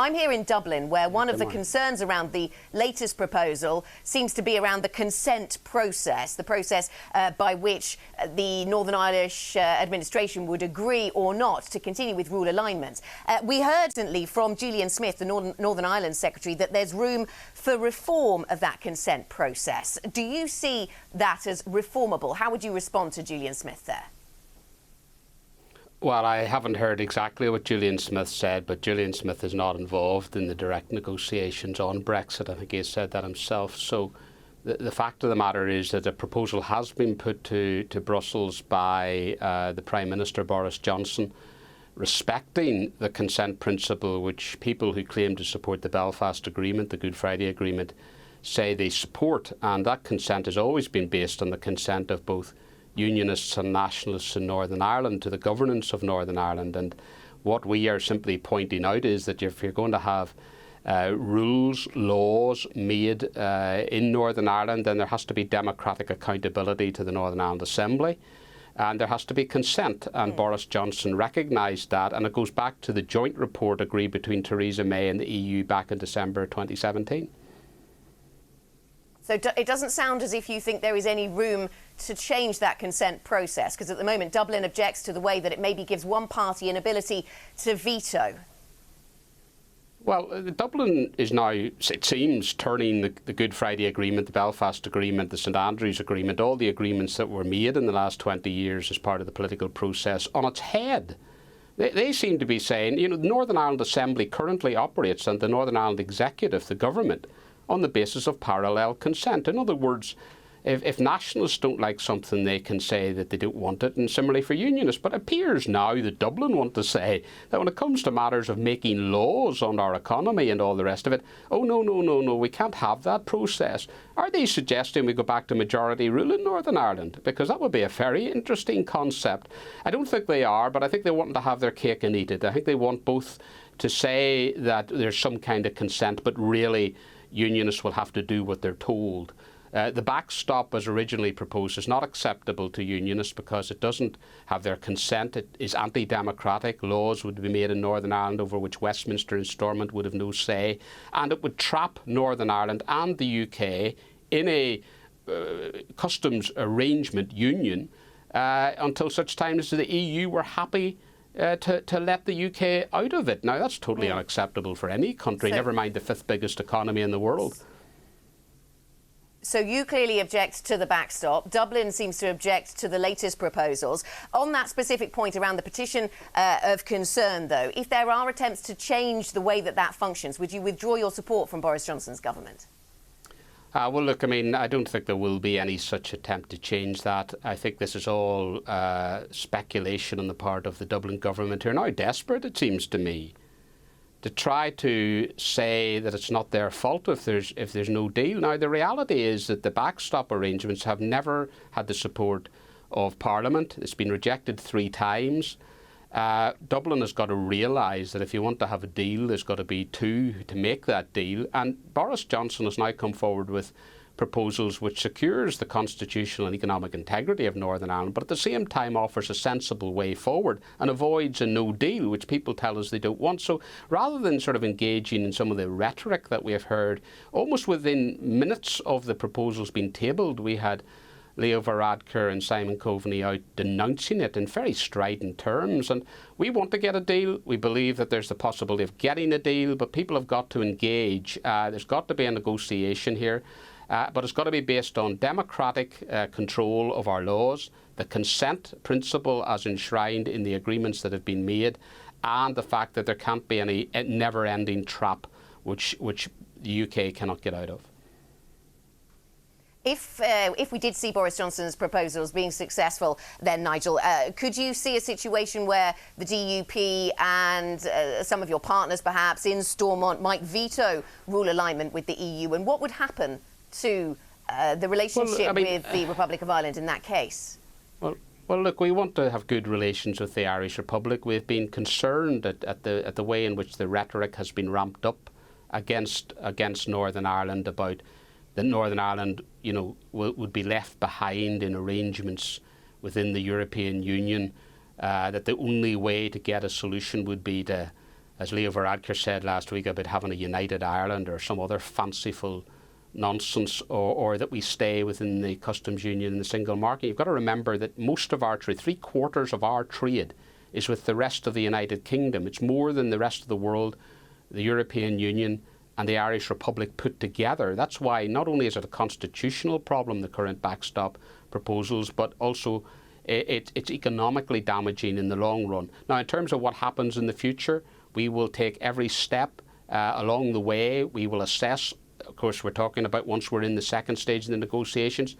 I'm here in Dublin, where one of the concerns around the latest proposal seems to be around the consent process, the process by which the Northern Irish administration would agree or not to continue with rule alignment. We heard recently from Julian Smith, the Northern Ireland Secretary, that there's room for reform of that consent process. Do you see that as reformable? How would you respond to Julian Smith there? Well, I haven't heard exactly what Julian Smith said, but Julian Smith is not involved in the direct negotiations on Brexit. I think he has said that himself. So the fact of the matter is that a proposal has been put to Brussels by the Prime Minister, Boris Johnson, respecting the consent principle, which people who claim to support the Belfast Agreement, the Good Friday Agreement, say they support. And that consent has always been based on the consent of both Unionists and Nationalists in Northern Ireland to the governance of Northern Ireland. And what we are simply pointing out is that if you're going to have rules, laws made in Northern Ireland, then there has to be democratic accountability to the Northern Ireland Assembly, and there has to be consent. And Boris Johnson recognised that, and it goes back to the joint report agreed between Theresa May and the EU back in December 2017. So it doesn't sound as if you think there is any room to change that consent process, because at the moment Dublin objects to the way that it maybe gives one party an ability to veto. Well, Dublin is now, it seems, turning the Good Friday Agreement, the Belfast Agreement, the St Andrews Agreement, all the agreements that were made in the last 20 years as part of the political process on its head. They seem to be saying, you know, the Northern Ireland Assembly currently operates, and the Northern Ireland Executive, the government, on the basis of parallel consent. In other words, if nationalists don't like something, they can say that they don't want it, and similarly for unionists. But it appears now that Dublin want to say that when it comes to matters of making laws on our economy and all the rest of it, oh, no, we can't have that process. Are they suggesting we go back to majority rule in Northern Ireland? Because that would be a very interesting concept. I don't think they are, but I think they want to have their cake and eat it. I think they want both to say that there's some kind of consent, but really unionists will have to do what they're told. The backstop, as originally proposed, is not acceptable to unionists because it doesn't have their consent. It is anti-democratic. Laws would be made in Northern Ireland over which Westminster and Stormont would have no say, and it would trap Northern Ireland and the UK in a customs arrangement union until such time as the EU were happy to let the UK out of it. Now, that's totally unacceptable for any country, never mind the fifth biggest economy in the world. So you clearly object to the backstop. Dublin seems to object to the latest proposals. On that specific point around the petition of concern, though, if there are attempts to change the way that that functions, would you withdraw your support from Boris Johnson's government? Well, look, I mean, I don't think there will be any such attempt to change that. I think this is all speculation on the part of the Dublin government, who are now desperate, it seems to me, to try to say that it's not their fault if there's no deal. Now, the reality is that the backstop arrangements have never had the support of Parliament. It's been rejected 3 times. Dublin has got to realise that if you want to have a deal, there's got to be 2 to make that deal. And Boris Johnson has now come forward with proposals which secures the constitutional and economic integrity of Northern Ireland, but at the same time offers a sensible way forward and avoids a no deal, which people tell us they don't want. So rather than sort of engaging in some of the rhetoric that we have heard, almost within minutes of the proposals being tabled, we had Leo Varadkar and Simon Coveney out denouncing it in very strident terms. And we want to get a deal. We believe that there's the possibility of getting a deal, but people have got to engage. There's got to be a negotiation here. But it's got to be based on democratic control of our laws, the consent principle as enshrined in the agreements that have been made, and the fact that there can't be any never-ending trap which the UK cannot get out of. If we did see Boris Johnson's proposals being successful, then, Nigel, could you see a situation where the DUP and some of your partners, perhaps, in Stormont might veto rule alignment with the EU? And what would happen to the relationship with the Republic of Ireland in that case? Well, look, we want to have good relations with the Irish Republic. We've been concerned at the way in which the rhetoric has been ramped up against Northern Ireland about that Northern Ireland, you know, would be left behind in arrangements within the European Union, that the only way to get a solution would be to as Leo Varadkar said last week, about having a united Ireland or some other fanciful nonsense, or that we stay within the customs union and the single market. You've got to remember that most of our trade, 3/4 of our trade, is with the rest of the United Kingdom. It's more than the rest of the world, the European Union and the Irish Republic put together. That's why not only is it a constitutional problem, the current backstop proposals, but also it's economically damaging in the long run. Now, in terms of what happens in the future, we will take every step along the way. We will assess. Of course, we're talking about once we're in the second stage of the negotiations.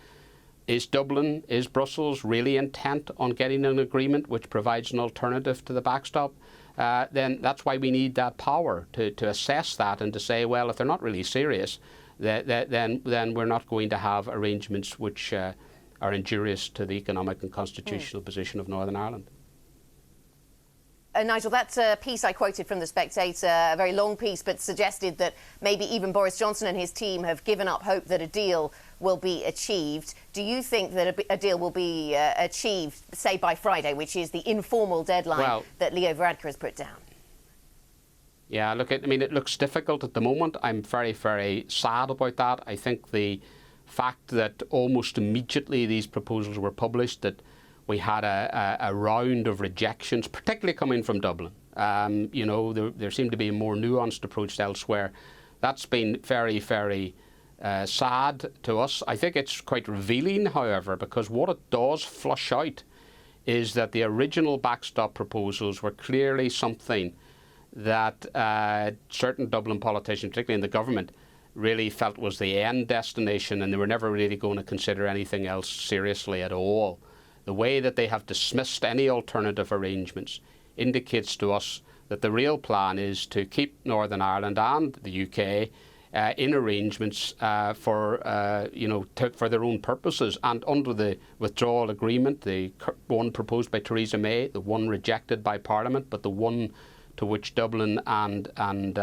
Is Brussels really intent on getting an agreement which provides an alternative to the backstop? Then that's why we need that power to assess that and to say, well, if they're not really serious, then we're not going to have arrangements which are injurious to the economic and constitutional position of Northern Ireland. Nigel, that piece I quoted from The Spectator, a very long piece, but suggested that maybe even Boris Johnson and his team have given up hope that a deal will be achieved. Do you think that a deal will be achieved, say, by Friday, which is the informal deadline that Leo Varadkar has put down? Yeah, look, I mean, it looks difficult at the moment. I'm very, very sad about that. I think the fact that almost immediately these proposals were published, that we had a round of rejections, particularly coming from Dublin. You know, there seemed to be a more nuanced approach elsewhere. That's been very, very sad to us. I think it's quite revealing, however, because what it does flush out is that the original backstop proposals were clearly something that certain Dublin politicians, particularly in the government, really felt was the end destination, and they were never really going to consider anything else seriously at all. The way that they have dismissed any alternative arrangements indicates to us that the real plan is to keep Northern Ireland and the UK in arrangements for their own purposes. And under the withdrawal agreement, the one proposed by Theresa May, the one rejected by Parliament, but the one to which Dublin and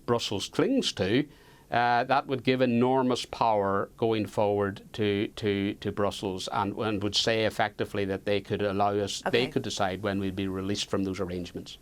Brussels clings to, that would give enormous power going forward to Brussels, and would say effectively that they could allow us, they could decide when we'd be released from those arrangements.